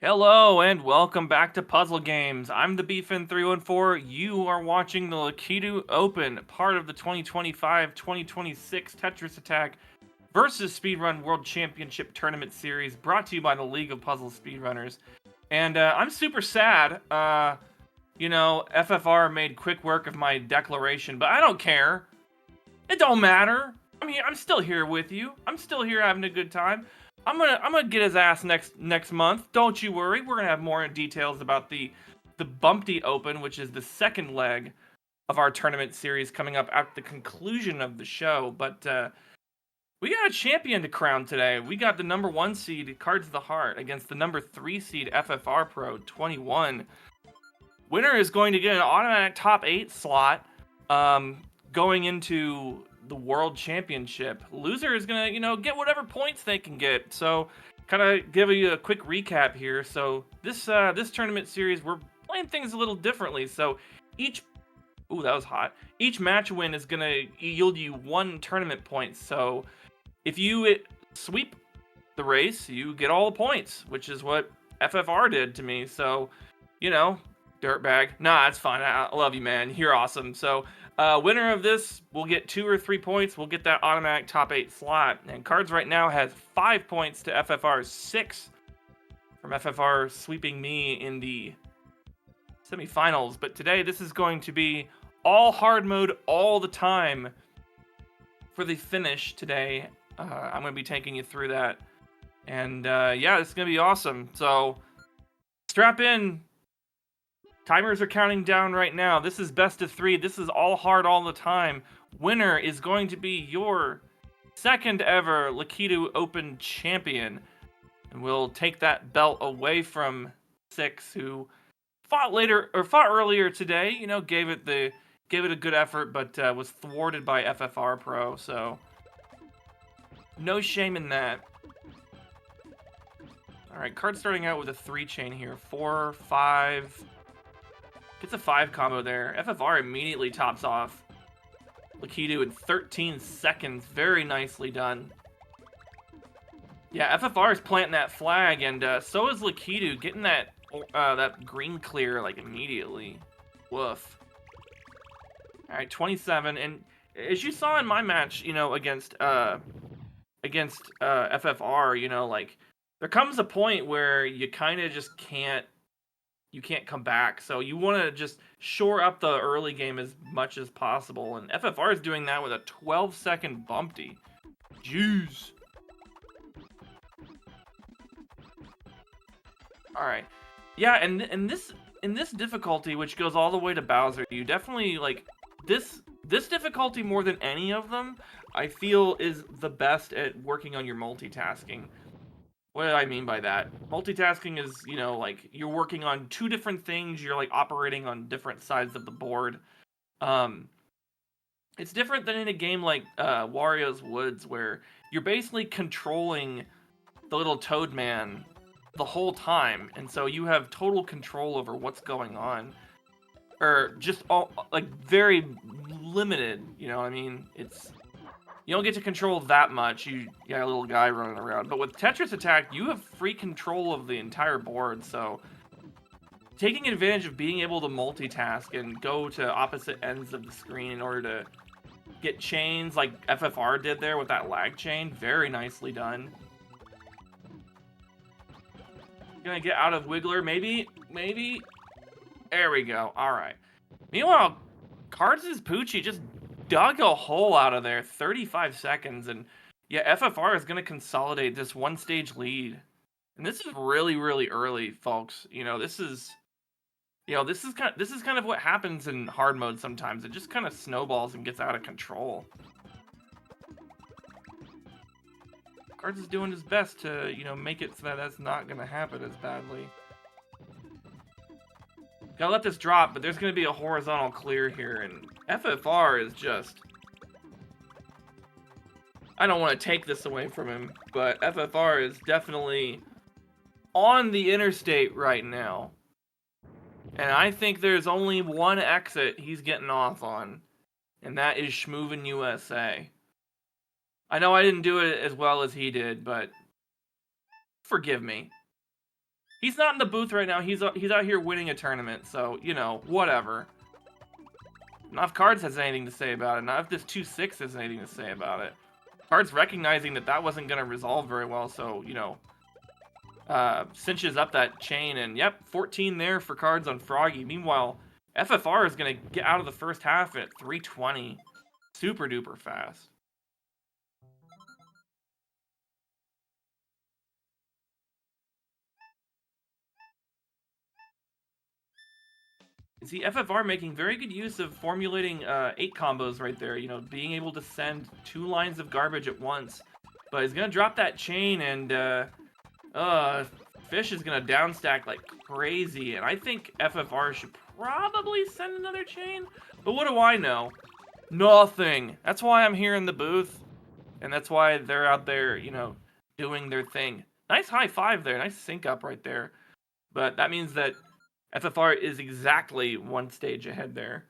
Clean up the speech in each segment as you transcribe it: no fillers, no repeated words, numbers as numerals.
Hello and welcome back to Puzzle Games. I'm the Beefin314. You are watching the Lakitu Open, part of the 2025-2026 Tetris Attack versus Speedrun World Championship Tournament Series, brought to you by the League of Puzzle Speedrunners. And I'm super sad. FFR made quick work of my declaration, but I don't care. It don't matter. I'm still here with you. I'm still here having a good time. I'm gonna get his ass next month. Don't you worry. We're gonna have more details about the Bumpty Open, which is the second leg of our tournament series coming up at the conclusion of the show. But we got a champion to crown today. We got the number 1 seed Cards of the Heart against the number 3 seed FFR Pro 21. Winner is going to get an automatic top 8 slot going into the World Championship. Loser is gonna, get whatever points they can get. So, kind of give you a quick recap here. So this tournament series, we're playing things a little differently. So each that was hot. Each match win is gonna yield you 1 tournament point. So if you sweep the race, you get all the points, which is what FFR did to me. So, dirtbag. Nah, it's fine. I love you, man. You're awesome. So, winner of this will get 2 or 3 points. We'll get that automatic top 8 slot. And Cards right now has 5 points to FFR's 6 from FFR sweeping me in the semifinals. But today, this is going to be all hard mode all the time for the finish today. I'm going to be taking you through that. And yeah, it's going to be awesome. So, strap in. Timers are counting down right now. This is best of 3. This is all hard all the time. Winner is going to be your second ever Lakitu Open champion. And we'll take that belt away from 6, who fought earlier today. Gave it a good effort, but was thwarted by FFR Pro. So no shame in that. All right, Card starting out with a 3 chain here. 4, 5. Gets a 5 combo there. FFR immediately tops off Lakitu in 13 seconds. Very nicely done. Yeah, FFR is planting that flag, and so is Lakitu, getting that green clear like immediately. Woof. All right, 27, and as you saw in my match, against FFR, like there comes a point where you kind of just can't. You can't come back. So you want to just shore up the early game as much as possible. And FFR is doing that with a 12-second bumpty. Jeez. All right. Yeah, and in this difficulty, which goes all the way to Bowser, you definitely like this difficulty more than any of them, I feel is the best at working on your multitasking. What do I mean by that? Multitasking is, like you're working on 2 different things. You're like operating on different sides of the board. It's different than in a game like Wario's Woods, where you're basically controlling the little Toad Man the whole time, and so you have total control over what's going on, or just all like very limited. You know what I mean? You don't get to control that much. You got a little guy running around. But with Tetris Attack, you have free control of the entire board. So taking advantage of being able to multitask and go to opposite ends of the screen in order to get chains like FFR did there with that lag chain. Very nicely done. Gonna get out of Wiggler. Maybe. There we go. All right. Meanwhile, Cards' Poochie just dug a hole out of there. 35 seconds, and yeah, FFR is gonna consolidate this 1-stage lead, and this is really, really early, folks. This is kind of what happens in hard mode sometimes. It just kind of snowballs and gets out of control. Cards is doing his best to make it so that that's not gonna happen as badly. Gotta let this drop, but there's gonna be a horizontal clear here, and FFR is just... I don't want to take this away from him, but FFR is definitely on the interstate right now. And I think there's only one exit he's getting off on, and that is Schmoovin' USA. I know I didn't do it as well as he did, but forgive me. He's not in the booth right now. He's out here winning a tournament. So, you know, whatever. Not if Cards has anything to say about it. Not if this 2-6 has anything to say about it. Cards recognizing that wasn't going to resolve very well. So, you know, cinches up that chain. And, yep, 14 there for Cards on Froggy. Meanwhile, FFR is going to get out of the first half at 320. Super duper fast. See, FFR making very good use of formulating 8 combos right there. You know, being able to send 2 lines of garbage at once. But he's going to drop that chain, and Fish is going to downstack like crazy. And I think FFR should probably send another chain. But what do I know? Nothing. That's why I'm here in the booth. And that's why they're out there, you know, doing their thing. Nice high five there. Nice sync up right there. But that means that FFR is exactly 1 stage ahead there.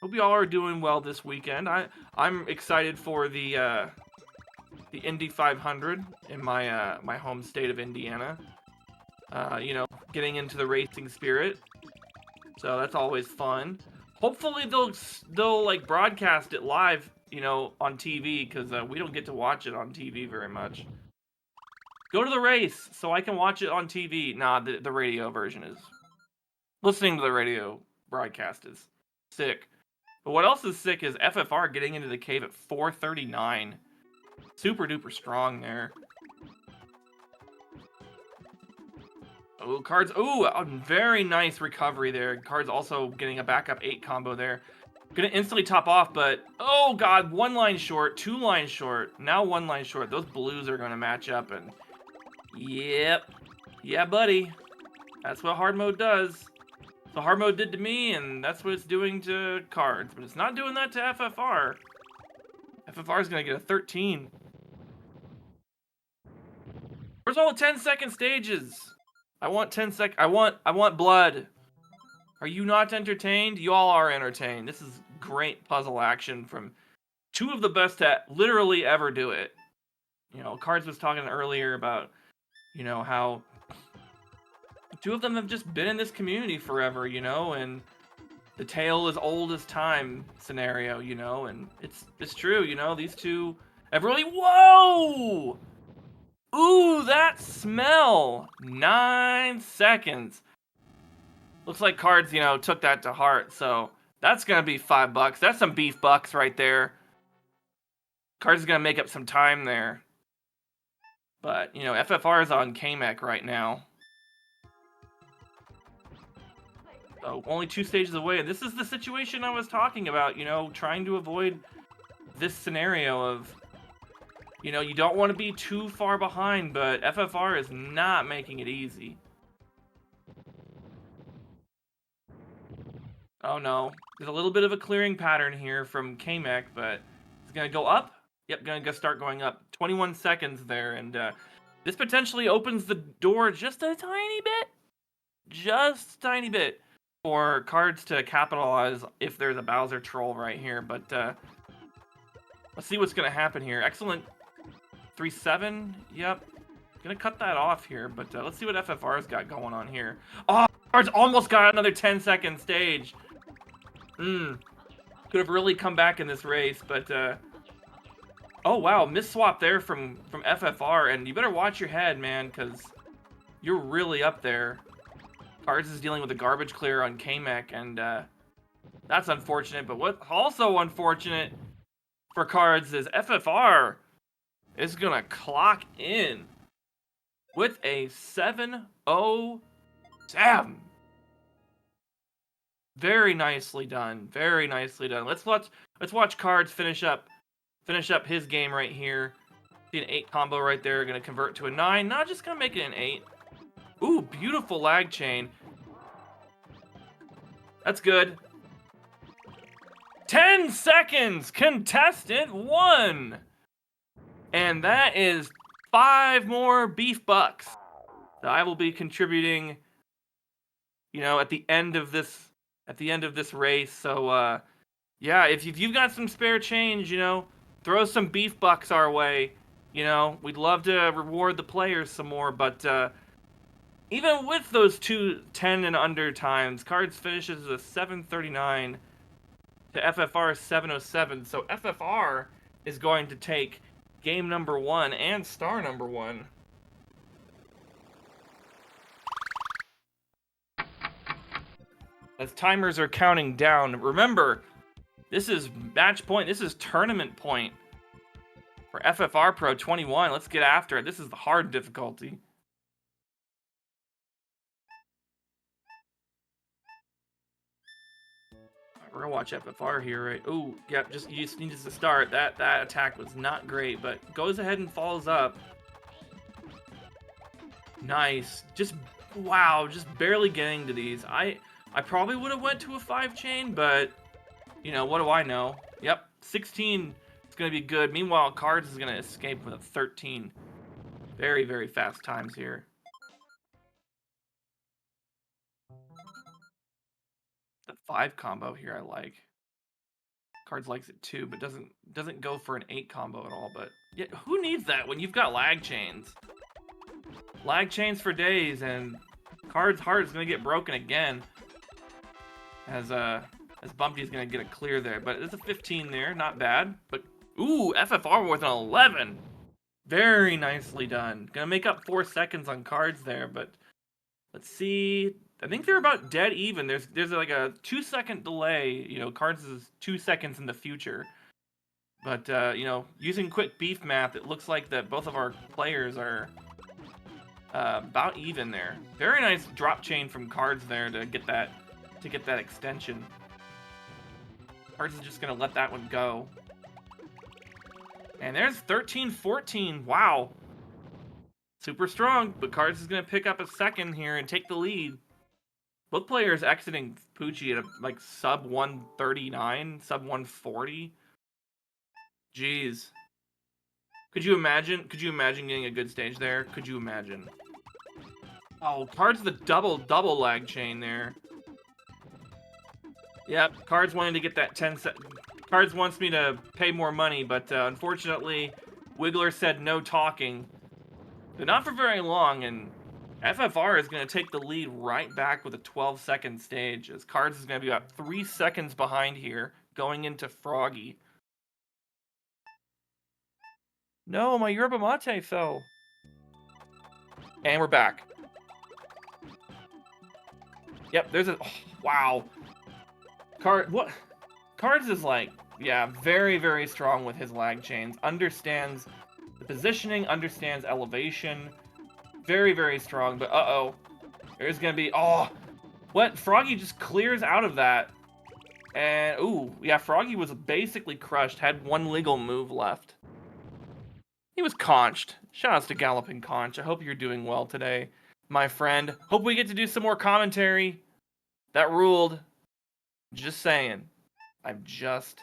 Hope you all are doing well this weekend. I'm excited for the Indy 500 in my my home state of Indiana. You know, getting into the racing spirit. So that's always fun. Hopefully they'll like broadcast it live, you know, on TV, because we don't get to watch it on TV very much. Go to the race so I can watch it on TV. Nah, the radio version is. Listening to the radio broadcast is sick. But what else is sick is FFR getting into the cave at 439. Super duper strong there. Oh, Cards. Ooh, a very nice recovery there. Cards also getting a backup 8 combo there. Gonna instantly top off, but oh god, 1 line short, 2 lines short. Now 1 line short. Those blues are gonna match up, and yep. Yeah, buddy. That's what hard mode does. So hard mode did to me, and that's what it's doing to Cards. But it's not doing that to FFR. FFR is gonna get a 13. Where's all the 10-second stages? I want 10 I want blood. Are you not entertained? You all are entertained. This is great puzzle action from 2 of the best to literally ever do it. You know, Cards was talking earlier about, you know, how 2 of them have just been in this community forever, you know, and the tale is old as time scenario, you know, and it's true, you know, these 2 have really, whoa! Ooh, that smell! 9 seconds. Looks like Cards, you know, took that to heart, so that's gonna be $5. That's some beef bucks right there. Cards is gonna make up some time there. But, you know, FFR is on KMEC right now. So, only 2 stages away. This is the situation I was talking about, you know, trying to avoid this scenario of, you know, you don't want to be too far behind, but FFR is not making it easy. Oh no, there's a little bit of a clearing pattern here from KMEC, but it's gonna go up. Yep, gonna start going up. 21 seconds there, and this potentially opens the door just a tiny bit, for Cards to capitalize if there's a Bowser troll right here. But let's see what's gonna happen here. Excellent 3-7. Yep, gonna cut that off here, but let's see what FFR's got going on here. Oh, Cards almost got another 10-second stage. Could have really come back in this race, but oh wow, miss swap there from FFR, and you better watch your head, man, because you're really up there. Cards is dealing with a garbage clear on KMEC, and that's unfortunate. But what's also unfortunate for Cards is FFR is gonna clock in with a 707. Very nicely done. Very nicely done. Let's watch Cards finish up his game right here. See an 8 combo right there. Gonna convert to a 9. Not just gonna make it an 8. Ooh, beautiful lag chain. That's good. 10 seconds. Contestant 1. And that is 5 more beef bucks that I will be contributing, you know, at the end of this race. So yeah, if you've got some spare change, you know, throw some beef bucks our way. You know, we'd love to reward the players some more, but even with those two 10 and under times, Cards finishes a 739 to FFR 707. So FFR is going to take game number 1 and star number 1. As timers are counting down, remember, this is match point, this is tournament point for FFR Pro 21. Let's get after it. This is the hard difficulty. We're gonna watch FFR here, right? Oh, yep, you just needed to start. That attack was not great, but goes ahead and follows up. Nice. Just, wow, just barely getting to these. I probably would have went to a 5 chain, but, you know, what do I know? Yep, 16 is gonna be good. Meanwhile, Cards is gonna escape with a 13. Very, very fast times here. The 5 combo here I like. Cards likes it too, but doesn't go for an 8 combo at all. But yeah, who needs that when you've got lag chains? Lag chains for days, and Cards' heart is gonna get broken again. As Bumpy's gonna get a clear there, but it's a 15 there, not bad. But ooh, FFR with an 11. Very nicely done. Gonna make up 4 seconds on Cards there, but let's see. I think they're about dead even. There's like a 2-second delay. You know, Cards is 2 seconds in the future. But you know, using quick beef math, it looks like that both of our players are about even there. Very nice drop chain from Cards there to get that extension. Cards is just gonna let that one go. And there's 13-14. Wow. Super strong, but Cards is gonna pick up a second here and take the lead. Both players exiting Poochie at like sub 139, sub 140. Jeez. Could you imagine getting a good stage there? Could you imagine? Oh, Cards the double lag chain there. Yep, Cards wanted to get that 10 set. Cards wants me to pay more money, but unfortunately, Wiggler said no talking. But not for very long, and FFR is going to take the lead right back with a 12-second stage, as Cards is going to be about 3 seconds behind here, going into Froggy. No, my yerba mate fell. And we're back. Yep, there's a... Oh, wow. Cards is like, yeah, very, very strong with his lag chains. Understands the positioning, understands elevation. Very, very strong, but uh-oh. There's gonna be... Oh! What? Froggy just clears out of that. And, ooh, yeah, Froggy was basically crushed. Had one legal move left. He was conched. Shoutouts to Galloping Conch. I hope you're doing well today, my friend. Hope we get to do some more commentary. That ruled. Just saying. I'm just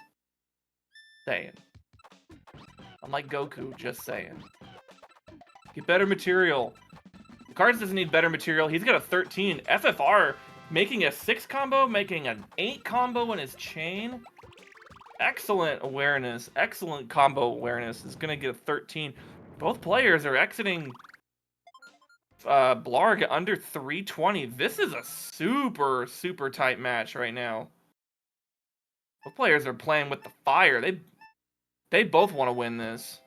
saying. Unlike Goku, just saying. Get better material. Cards doesn't need better material. He's got a 13. FFR making a 6 combo, making an 8 combo in his chain. Excellent awareness. Excellent combo awareness. Is going to get a 13. Both players are exiting Blarg under 320. This is a super, super tight match right now. Both players are playing with the fire. They both want to win this.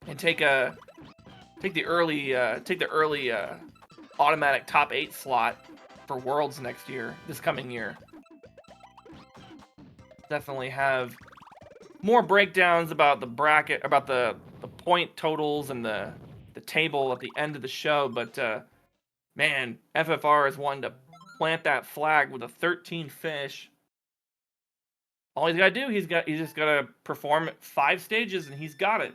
And take the early automatic top 8 slot for Worlds this coming year. Definitely have more breakdowns about the bracket, about the point totals and the table at the end of the show, but man, FFR is one to plant that flag with a 13 finish. All he's got to do, he's just got to perform 5 stages and he's got it.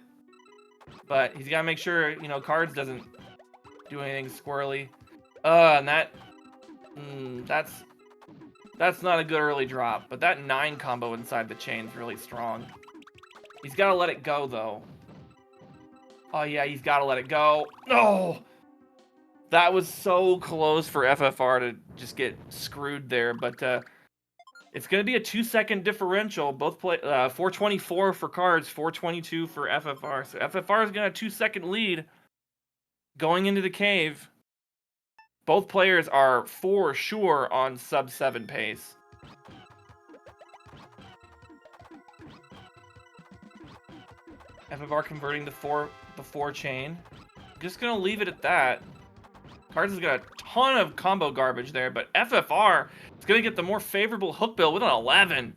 But he's got to make sure, you know, Cards doesn't do anything squirrely. And that's not a good early drop. But that 9 combo inside the chain is really strong. He's got to let it go, though. Oh, yeah, he's got to let it go. No! That was so close for FFR to just get screwed there. But It's going to be a 2-second differential. Both play 424 for Cards, 422 for FFR. So FFR is going to have a 2-second lead going into the cave. Both players are for sure on sub-7 pace. FFR converting the 4 chain. Just going to leave it at that. Cards has got a ton of combo garbage there, but FFR is going to get the more favorable hook bill with an 11.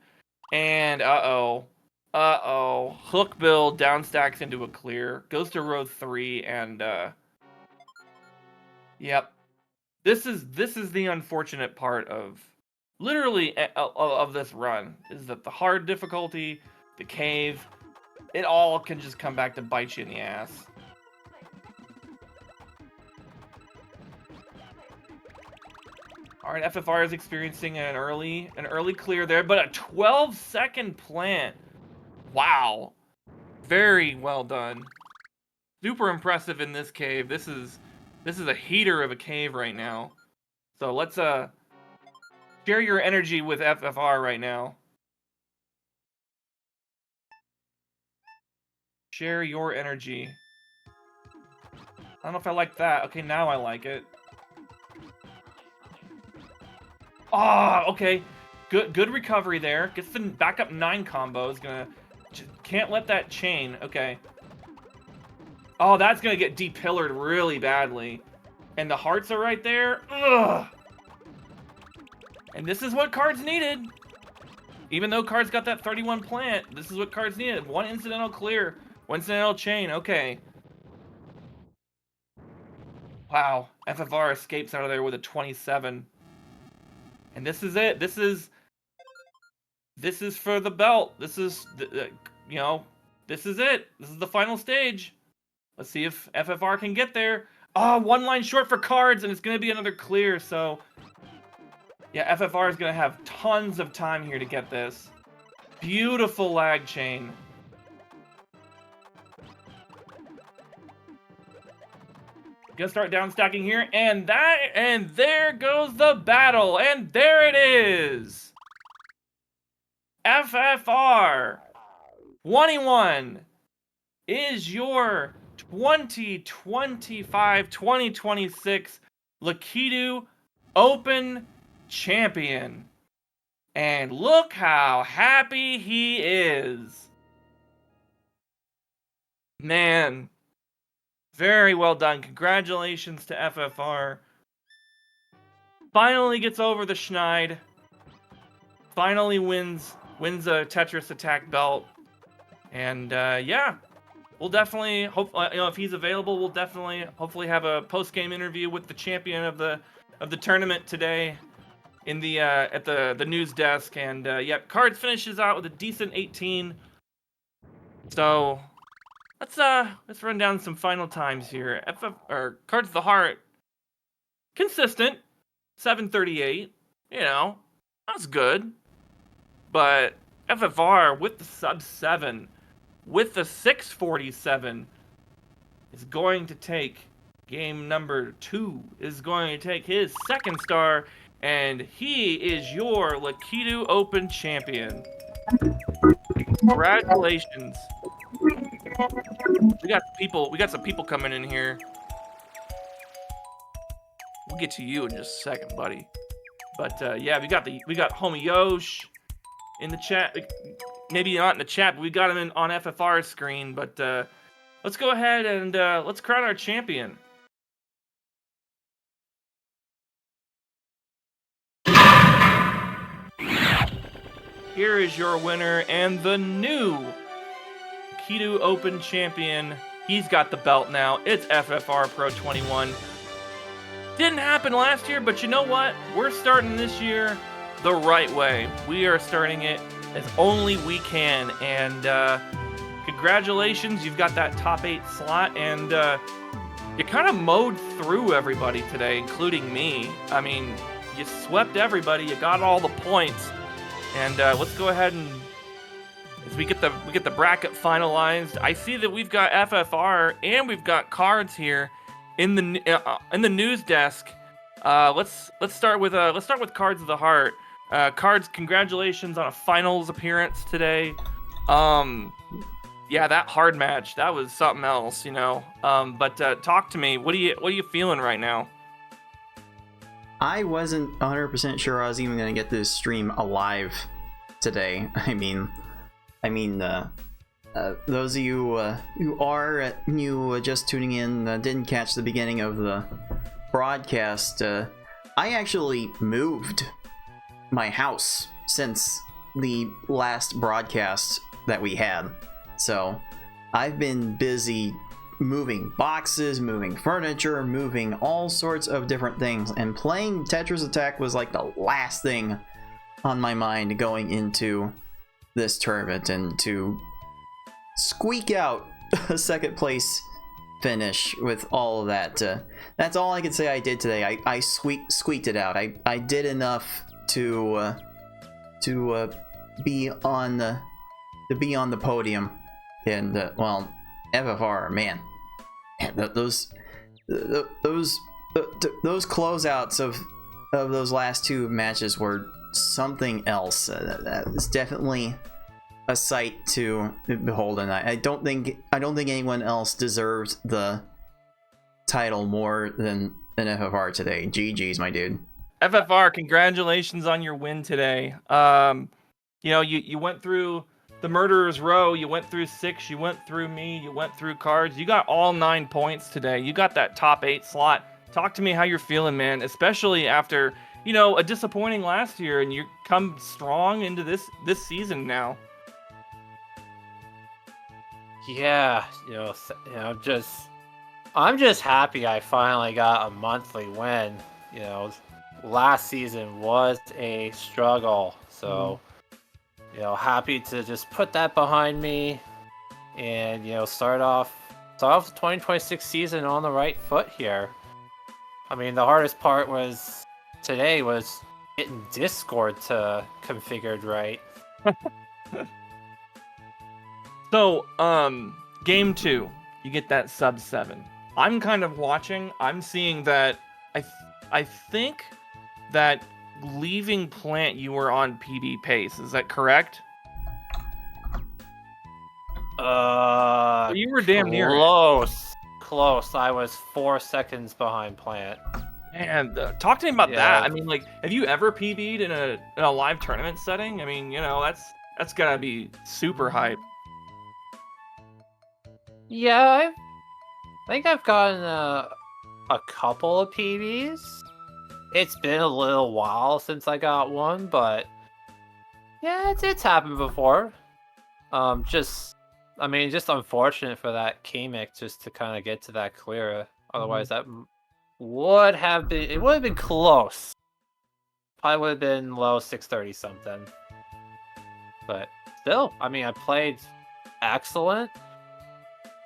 And uh-oh. Hook bill down stacks into a clear. Goes to row 3 and yep. This is the unfortunate part of literally of this run, is that the hard difficulty, the cave, it all can just come back to bite you in the ass. All right, FFR is experiencing an early clear there, but a 12-second plant. Wow. Very well done. Super impressive in this cave. This is a heater of a cave right now. So let's share your energy with FFR right now. Share your energy. I don't know if I like that. Okay, now I like it. Ah, oh, okay. Good recovery there. Gets the back up 9 combos. Can't let that chain. Okay. Oh, that's gonna get depillared really badly. And the hearts are right there. Ugh. And this is what Cards needed. Even though Cards got that 31 plant, this is what Cards needed. 1 incidental clear. 1 incidental chain. Okay. Wow. FFR escapes out of there with a 27. And this is it. This is for the belt. This is, you know, this is it. This is the final stage. Let's see if FFR can get there. Oh, 1 line short for Cards, and it's going to be another clear. So, yeah, FFR is going to have tons of time here to get this. Beautiful lag chain. Gonna start down stacking here, and there goes the battle, and there it is. FFR 21 is your 2025-2026 Lakitu Open Champion. And look how happy he is. Man. Very well done. Congratulations to FFR. Finally gets over the Schneid. Finally wins a Tetris Attack belt. And yeah, we'll definitely hope, you know, if he's available, we'll definitely hopefully have a post-game interview with the champion of the tournament today in the at the news desk. And yeah, Cards finishes out with a decent 18. So let's run down some final times here. Cards of the Heart, consistent, 738. You know, that's good. But FFR with the sub-7, with the 647, is going to take game number 2. Is going to take his 2nd star, and he is your Lakitu Open champion. Congratulations. We got some people coming in here. We'll get to you in just a second, buddy. But yeah, we got homie Yosh in the chat. Maybe not in the chat, but we got him on FFR's screen. But let's go ahead and let's crown our champion. Here is your winner and the new Lakitu Open champion. He's got the belt now. It's FFR Pro 21. Didn't happen last year, but you know what? We're starting this year the right way. We are starting it as only we can. And congratulations, you've got that top 8 slot. And you kind of mowed through everybody today, including me. I mean, you swept everybody. You got all the points. And let's go ahead and as we get the bracket finalized. I see that we've got FFR and we've got Cards here in the news desk. Let's start with Cards of the Heart. Cards, congratulations on a finals appearance today. Yeah, that hard match, that was something else, you know. But talk to me. What are you feeling right now? I wasn't 100% sure I was even gonna get this stream alive today. I mean, those of you who are new, just tuning in, didn't catch the beginning of the broadcast. I actually moved my house since the last broadcast that we had. So I've been busy moving boxes, moving furniture, moving all sorts of different things, and playing Tetris Attack was like the last thing on my mind going into this tournament, and to squeak out a second place finish with all of that, that's all I can say I did today. I squeaked it out. I did enough to be on the podium. And well, FFR, man, those closeouts of those last two matches were something else. That was definitely a sight to behold, and I don't think anyone else deserves the title more than FFR today. GG's, my dude. FFR, congratulations on your win today. You know, you went through the Murderer's Row, you went through 6, you went through me, you went through Cards. You got all 9 points today. You got that top 8 slot. Talk to me how you're feeling, man, especially after, you know, a disappointing last year, and you come strong into this season now. Yeah, I'm just happy I finally got a monthly win. You know, last season was a struggle, so you know, happy to just put that behind me, and you know, start off the 2026 season on the right foot here. I mean, the hardest part today was getting Discord to configured right. So, game 2, you get that sub 7. I'm kind of watching. I'm seeing that I think that leaving plant you were on PB pace. Is that correct? You were damn near it. Close. I was 4 seconds behind plant. Man, talk to me about that. I mean, like, have you ever PB'd in a live tournament setting? I mean, you know, that's gotta be super hype. Yeah, I think I've gotten a couple of PBs. It's been a little while since I got one, but yeah, it's happened before. Just unfortunate for that Kamek just to kind of get to that clear. Otherwise, that would have been close. Probably would have been low 630 something. But still, I mean, I played excellent.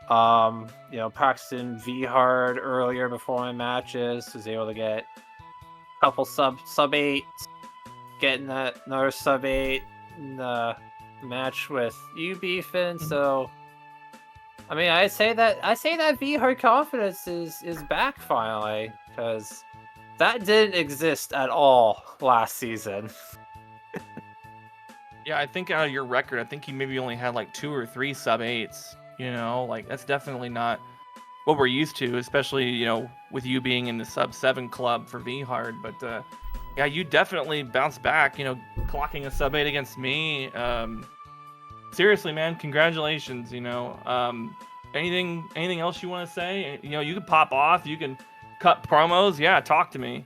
You know, practicing V-Hard earlier before my matches, was able to get a couple sub 8, getting another sub 8 in the match with you beefing. So I mean, I say that V-Hard confidence is back finally, because that didn't exist at all last season. Yeah, I think out of your record, I think you maybe only had like 2 or 3 sub 8s. You know, like, that's definitely not what we're used to, especially, you know, with you being in the sub 7 club for V-Hard. But yeah, you definitely bounced back, you know, clocking a sub 8 against me. Seriously, man, congratulations, you know. Anything else you want to say? You know, you can pop off, you can cut promos. Yeah, talk to me.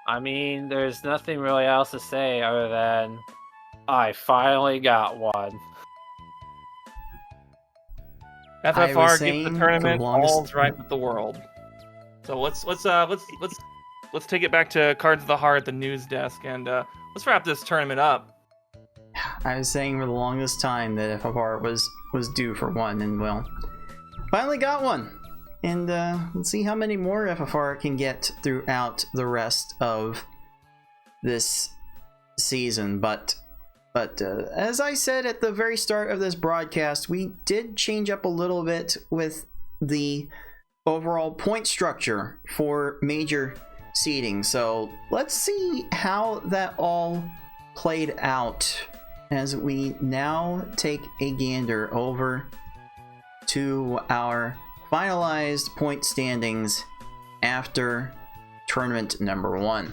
I mean, there's nothing really else to say other than I finally got one. FFR gets the tournament, all's right with the world. So let's take it back to Cards of the Heart, the news desk, and let's wrap this tournament up. I was saying for the longest time that FFR was due for one, and well, finally got one. And let's see how many more FFR can get throughout the rest of this season. But as I said at the very start of this broadcast, we did change up a little bit with the overall point structure for major seeding. So let's see how that all played out as we now take a gander over to our finalized point standings after tournament number 1.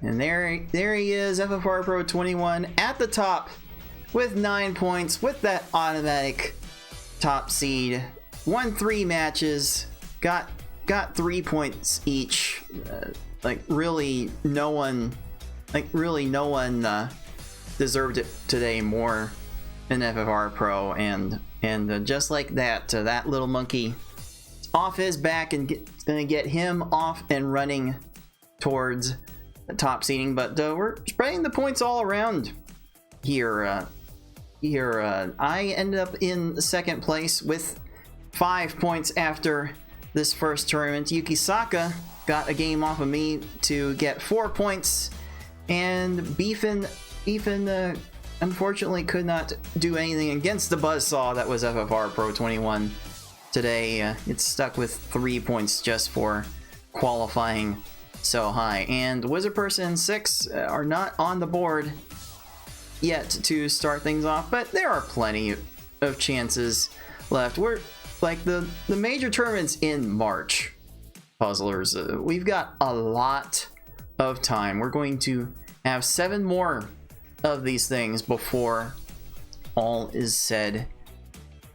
And there he is, FFR Pro 21 at the top with 9 points with that automatic top seed. Won 3 matches, got 3 points each. Really no one deserved it today more than FFR Pro, and just like that, that little monkey off his back and gonna get him off and running towards the top seeding. But we're spreading the points all around here. I ended up in second place with 5 points after this first tournament. Yukisaka got a game off of me to get 4 points, and Beefin unfortunately could not do anything against the buzzsaw that was FFR Pro 21 today. It's stuck with 3 points just for qualifying so high. And Wizard Person 6 are not on the board yet to start things off, but there are plenty of chances left. We're like the major tournaments in March, puzzlers. We've got a lot of time. We're going to have 7 more of these things before all is said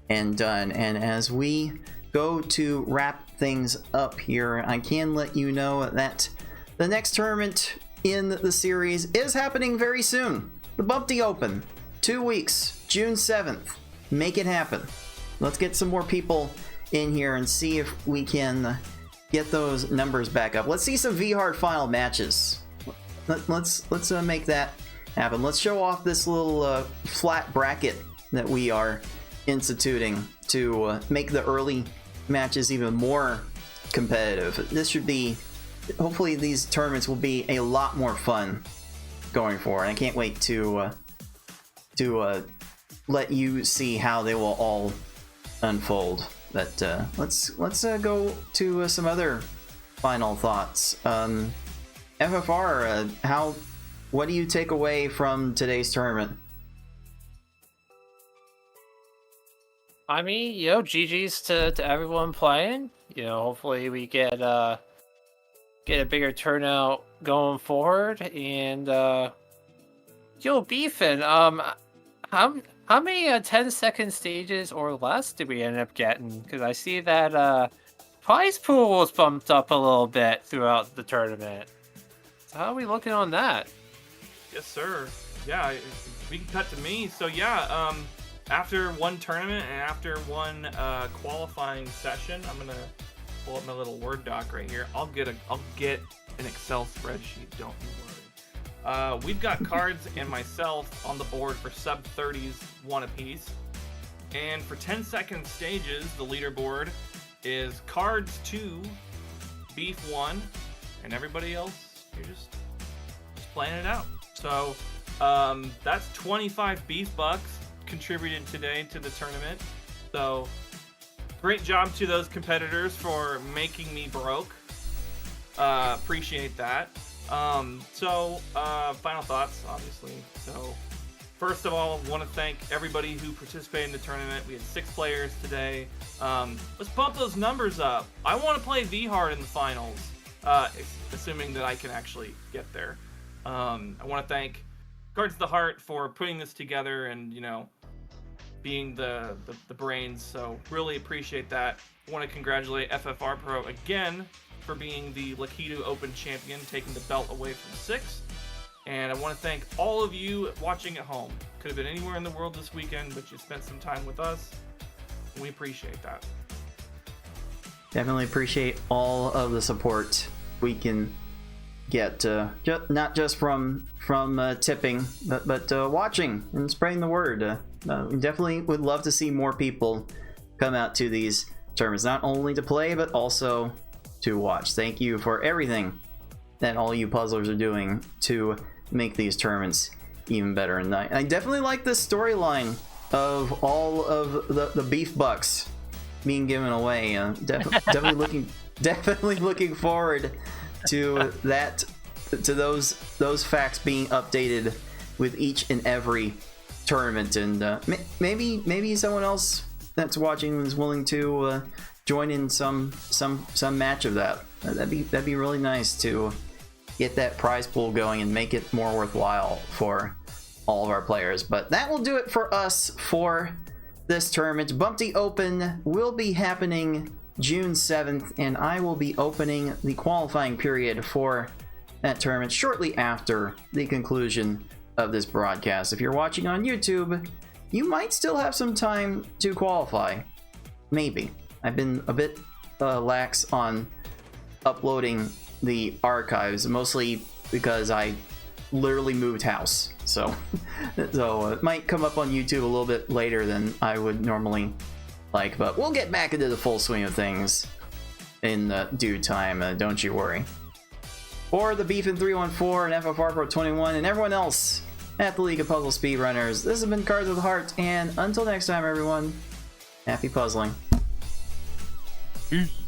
and done. And as we go to wrap things up here, I can let you know that the next tournament in the series is happening very soon. The Bumpty Open, 2 weeks, June 7th. Make it happen. Let's get some more people in here and see if we can get those numbers back up. Let's see some V-Hard final matches. Let's make that happen. Let's show off this little flat bracket that we are instituting to make the early matches even more competitive. This should be, hopefully these tournaments will be a lot more fun going forward. I can't wait to let you see how they will all unfold. But let's go to some other final thoughts. FFR, what do you take away from today's tournament? I mean, GG's to everyone playing. Hopefully we get a bigger turnout going forward. And Beefin, how many 10-second stages or less did we end up getting? Because I see that prize pool was bumped up a little bit throughout the tournament. So how are we looking on that? Yes, sir. Yeah, we can cut to me. So yeah, after one tournament and after one qualifying session, I'm gonna pull up my little Word doc right here. I'll get an Excel spreadsheet. Don't you worry. We've got Cards and myself on the board for sub 30s, 1 apiece. And for 10-second stages, the leaderboard is Cards 2, Beef 1, and everybody else, you're just playing it out. So that's 25 beef bucks contributed today to the tournament. So great job to those competitors for making me broke. Appreciate that. Final thoughts, obviously. So first of all, want to thank everybody who participated in the tournament. We had 6 players today. Let's bump those numbers up. I want to play V-Hard in the finals, assuming that I can actually get there. I want to thank Cards of the Heart for putting this together and, being the brains. So really appreciate that. I want to congratulate FFR Pro again for being the Lakitu Open champion, taking the belt away from 6. And I want to thank all of you watching at home. Could have been anywhere in the world this weekend, but you spent some time with us. We appreciate that. Definitely appreciate all of the support we can get, not just from tipping, but watching and spreading the word. We definitely would love to see more people come out to these tournaments, not only to play, but also to watch. Thank you for everything that all you puzzlers are doing to make these tournaments even better. And I definitely like this storyline of all of the beef bucks being given away. Definitely looking definitely looking forward to that, to those facts being updated with each and every tournament, and maybe someone else that's watching is willing to join in some match of that. That'd be really nice to get that prize pool going and make it more worthwhile for all of our players. But that will do it for us for this tournament. Bumpty Open will be happening June 7th, and I will be opening the qualifying period for that tournament shortly after the conclusion of this broadcast. If you're watching on YouTube, you might still have some time to qualify. Maybe. I've been a bit lax on uploading the archives, mostly because I literally moved house. So it might come up on YouTube a little bit later than I would normally like, but we'll get back into the full swing of things in due time, don't you worry. For the Beefin314 and FFR Pro 21 and everyone else at the League of Puzzle Speedrunners, this has been Cards of the Heart, and until next time, everyone, happy puzzling. Peace.